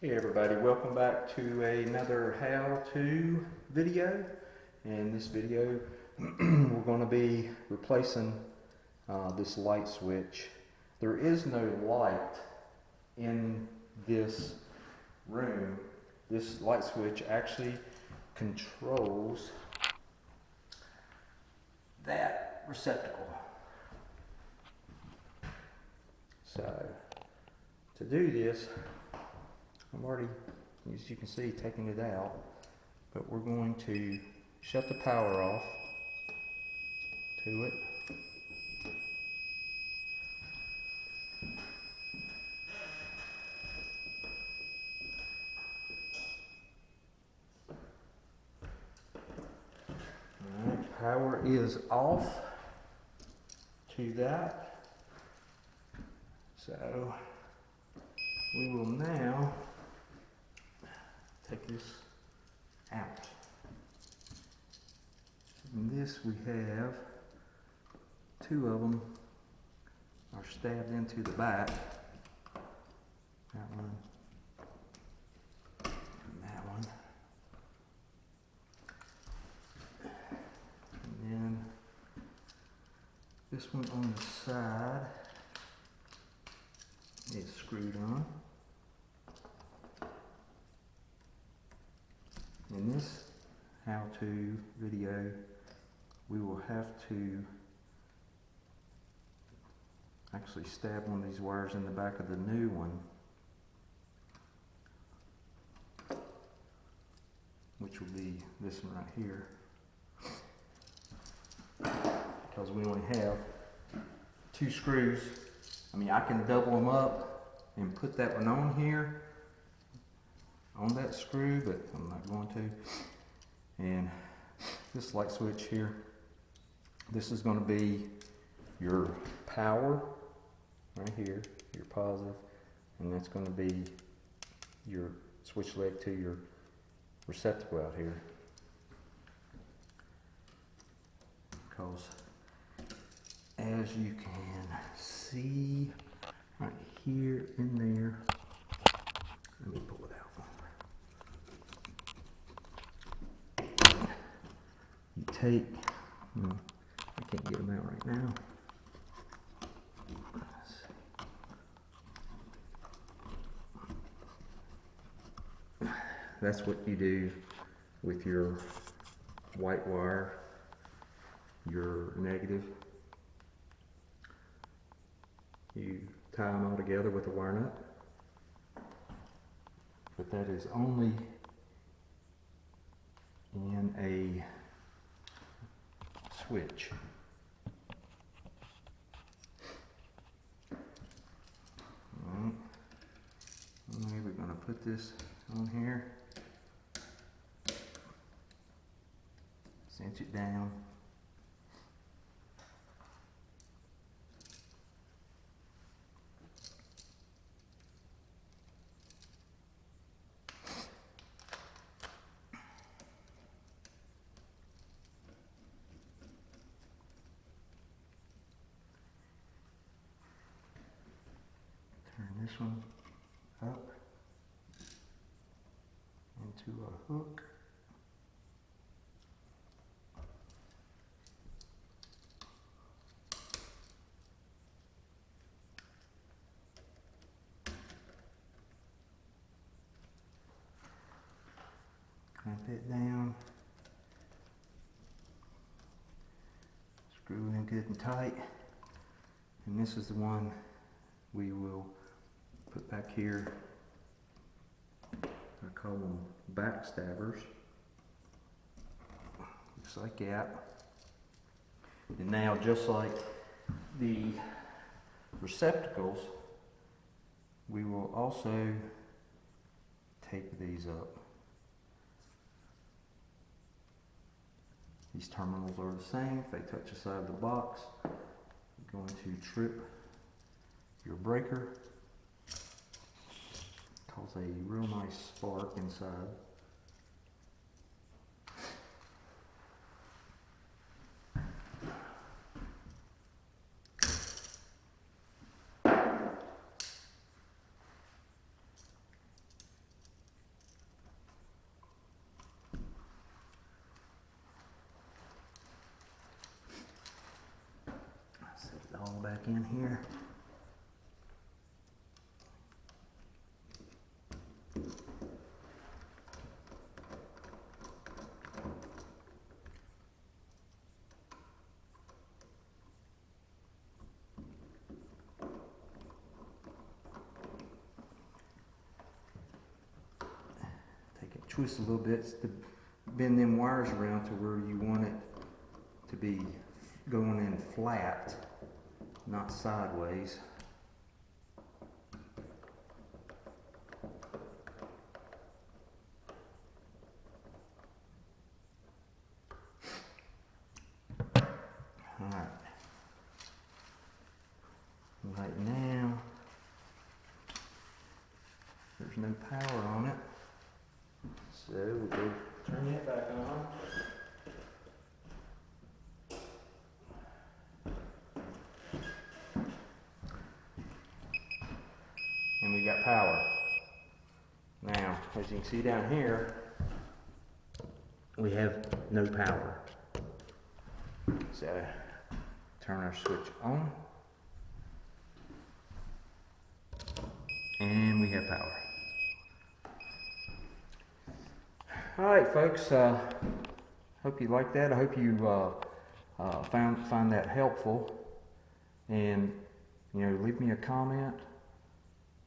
Hey everybody, welcome back to another how-to video. In this video we're going to be replacing this light switch. There is no light in this room. This light switch actually controls that receptacle. So to do this, I'm already, as you can see, taking it out, but we're going to shut the power off to it. Alright, power is off to that. So we will now take this out. In this we have two of them are stabbed into the back. That one and that one. And then this one on the side is screwed on. In this how-to video, we will have to actually stab one of these wires in the back of the new one, which will be this one right here, because we only have two screws. I mean, I can double them up and put that one on here, on that screw, but I'm not going to. And this light switch here, this is going to be your power right here, your positive, and that's going to be your switch leg to your receptacle out here. Because as you can see right here in there, let me pull it out. You take, I can't get them out right now. That's what you do with your white wire, your negative. You tie them all together with a wire nut, but that is only in a switch. Alright, we're going to put this on here, cinch it down. Turn this one up into a hook. Clamp it down. Screw it in good and tight. And this is the one we will put back here. I call them backstabbers. Looks like that. And now, just like the receptacles, we will also tape these up. These terminals are the same. If they touch the side of the box, you're going to trip your breaker. Cause a real nice spark inside. back in here. Twist a little bit to bend them wires around to where you want it to be going in flat, not sideways. Alright. Right now, there's no power on it. So we'll go turn that back on. And we got power. Now, as you can see down here, we have no power. So, turn our switch on. And we have power. Alright folks, hope you like that. I hope you find that helpful. And, you know, leave me a comment.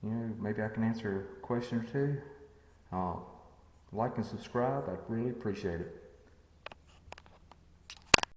You know, maybe I can answer a question or two. Like and subscribe. I'd really appreciate it.